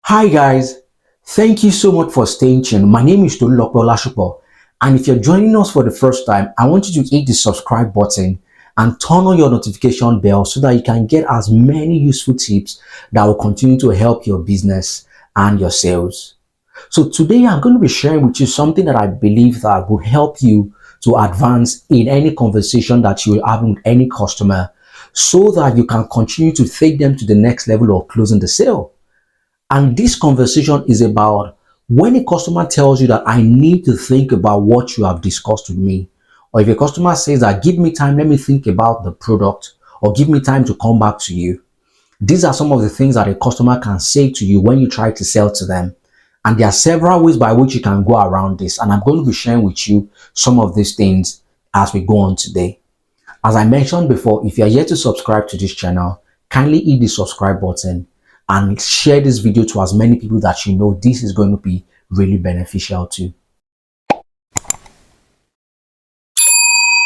Hi guys, thank you so much for staying tuned. My name is Tolulope Olasupo, and if you're joining us for the first time, I want you to hit the subscribe button and turn on your notification bell so that you can get as many useful tips that will continue to help your business and your sales. So today I'm going to be sharing with you something that I believe that will help you to advance in any conversation that you will have with any customer so that you can continue to take them to the next level of closing the sale. And this conversation is about when a customer tells you that I need to think about what you have discussed with me, or if a customer says that give me time, let me think about the product, or give me time to come back to you. These are some of the things that a customer can say to you when you try to sell to them. And there are several ways by which you can go around this. And I'm going to be sharing with you some of these things as we go on today. As I mentioned before, if you are yet to subscribe to this channel, kindly hit the subscribe button and share this video to as many people that you know this is going to be really beneficial to.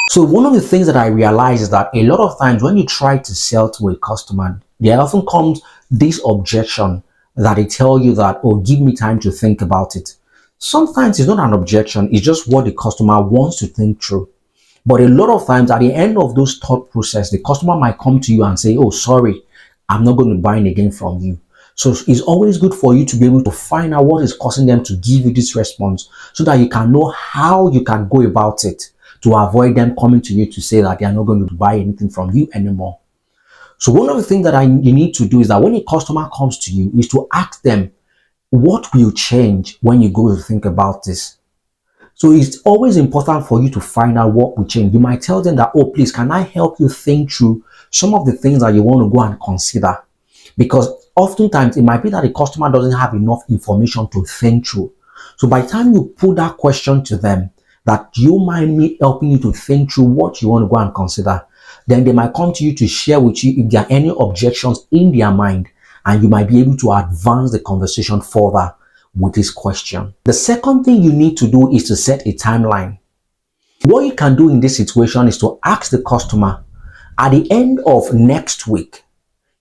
So one of the things that I realize is that a lot of times when you try to sell to a customer, there often comes this objection that they tell you that, oh, give me time to think about it. Sometimes it's not an objection, it's just what the customer wants to think through. But a lot of times at the end of those thought process, the customer might come to you and say, oh, sorry, I'm not going to buy it again from you. So it's always good for you to be able to find out what is causing them to give you this response so that you can know how you can go about it to avoid them coming to you to say that they are not going to buy anything from you anymore. So one of the things that you need to do is that when a customer comes to you is to ask them, what will change when you go to think about this? So it's always important for you to find out what will change. You might tell them that, oh, please, can I help you think through some of the things that you want to go and consider? Because oftentimes it might be that the customer doesn't have enough information to think through. So by the time you put that question to them, that you mind me helping you to think through what you want to go and consider, then they might come to you to share with you if there are any objections in their mind, and you might be able to advance the conversation further with this question. The second thing you need to do is to set a timeline. What you can do in this situation is to ask the customer, at the end of next week,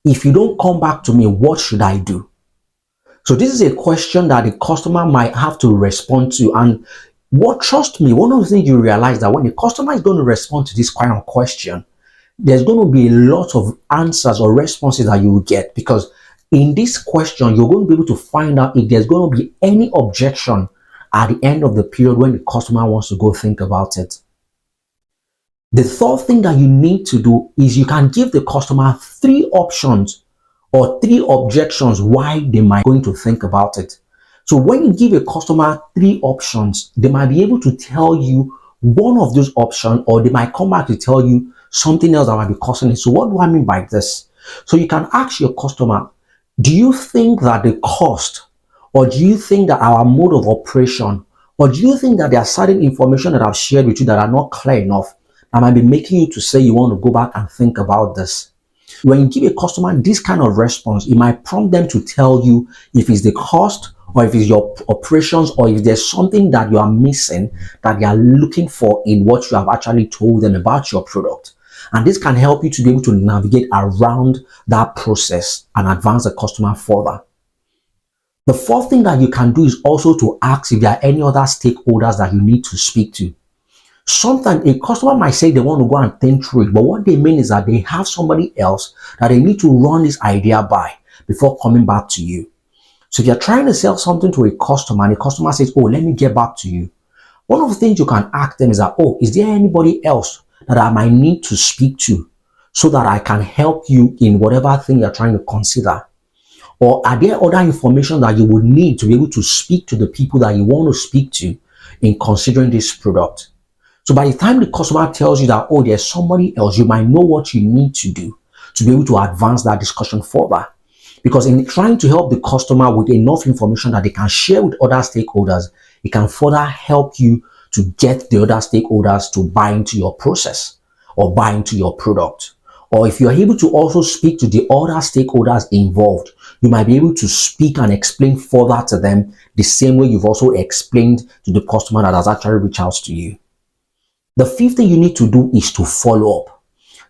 if you don't come back to me, what should I do? So this is a question that the customer might have to respond to. And trust me, one of the things you realize that when the customer is going to respond to this kind of question, there's going to be a lot of answers or responses that you will get, because in this question, you're going to be able to find out if there's going to be any objection at the end of the period when the customer wants to go think about it. The third thing that you need to do is you can give the customer 3 options or 3 objections why they might going to think about it. So when you give a customer 3 options, they might be able to tell you one of those options, or they might come back to tell you something else that might be causing it. So what do I mean by this? So you can ask your customer, do you think that the cost, or do you think that our mode of operation, or do you think that there are certain information that I've shared with you that are not clear enough that might be making you to say you want to go back and think about this? When you give a customer this kind of response, it might prompt them to tell you if it's the cost, or if it's your operations, or if there's something that you are missing that they are looking for in what you have actually told them about your product. And this can help you to be able to navigate around that process and advance the customer further. The fourth thing that you can do is also to ask if there are any other stakeholders that you need to speak to. Sometimes a customer might say they want to go and think through it, but what they mean is that they have somebody else that they need to run this idea by before coming back to you. So if you're trying to sell something to a customer and the customer says, oh, let me get back to you, one of the things you can ask them is that, oh, is there anybody else that I might need to speak to so that I can help you in whatever thing you're trying to consider? Or are there other information that you would need to be able to speak to the people that you want to speak to in considering this product? So by the time the customer tells you that, oh, there's somebody else, you might know what you need to do to be able to advance that discussion further. Because in trying to help the customer with enough information that they can share with other stakeholders, it can further help you to get the other stakeholders to buy into your process or buy into your product. Or if you're able to also speak to the other stakeholders involved, you might be able to speak and explain further to them the same way you've also explained to the customer that has actually reached out to you. The fifth thing you need to do is to follow up.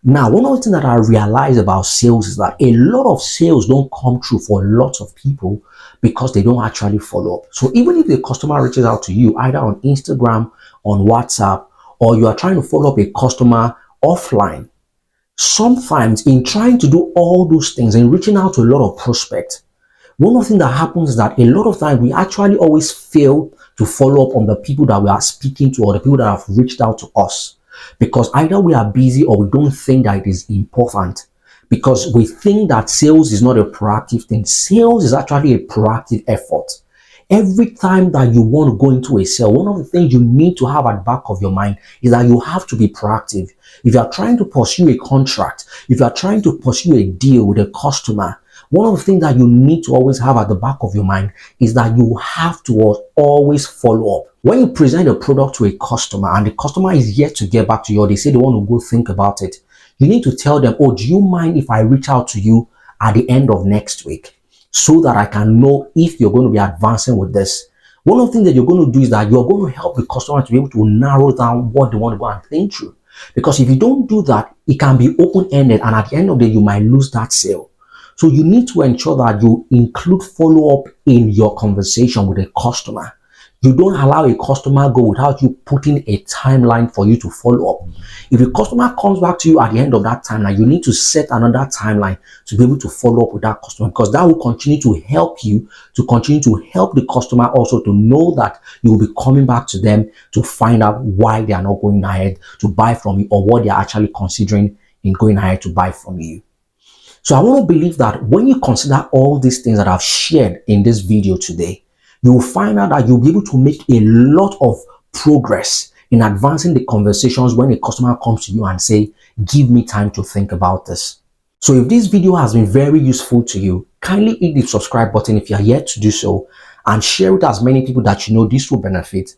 Now, one of the things that I realized about sales is that a lot of sales don't come true for lots of people because they don't actually follow up. So even if the customer reaches out to you either on Instagram, on WhatsApp, or you are trying to follow up a customer offline, sometimes in trying to do all those things and reaching out to a lot of prospects, one of the things that happens is that a lot of times we actually always fail to follow up on the people that we are speaking to or the people that have reached out to us, because either we are busy or we don't think that it is important, because we think that sales is not a proactive thing. Sales is actually a proactive effort. Every time that you want to go into a sale, one of the things you need to have at the back of your mind is that you have to be proactive. If you are trying to pursue a contract, if you are trying to pursue a deal with a customer, one of the things that you need to always have at the back of your mind is that you have to always follow up. When you present a product to a customer and the customer is yet to get back to you, or they say they want to go think about it, you need to tell them, oh, do you mind if I reach out to you at the end of next week so that I can know if you're going to be advancing with this? One of the things that you're going to do is that you're going to help the customer to be able to narrow down what they want to go and think through. Because if you don't do that, it can be open-ended, and at the end of the day, you might lose that sale. So you need to ensure that you include follow-up in your conversation with a customer. You don't allow a customer go without you putting a timeline for you to follow up. If a customer comes back to you at the end of that timeline, you need to set another timeline to be able to follow up with that customer, because that will continue to help you to continue to help the customer also to know that you will be coming back to them to find out why they are not going ahead to buy from you or what they are actually considering in going ahead to buy from you. So I want to believe that when you consider all these things that I've shared in this video today, you will find out that you'll be able to make a lot of progress in advancing the conversations when a customer comes to you and say, give me time to think about this. So if this video has been very useful to you, kindly hit the subscribe button if you are yet to do so, and share it with as many people that you know this will benefit.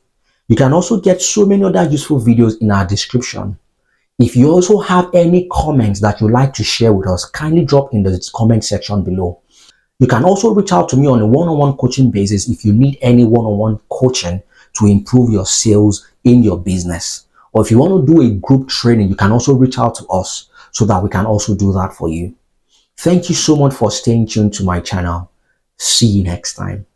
You can also get so many other useful videos in our description. If you also have any comments that you'd like to share with us, kindly drop in the comment section below. You can also reach out to me on a one-on-one coaching basis if you need any one-on-one coaching to improve your sales in your business. Or if you want to do a group training, you can also reach out to us so that we can also do that for you. Thank you so much for staying tuned to my channel. See you next time.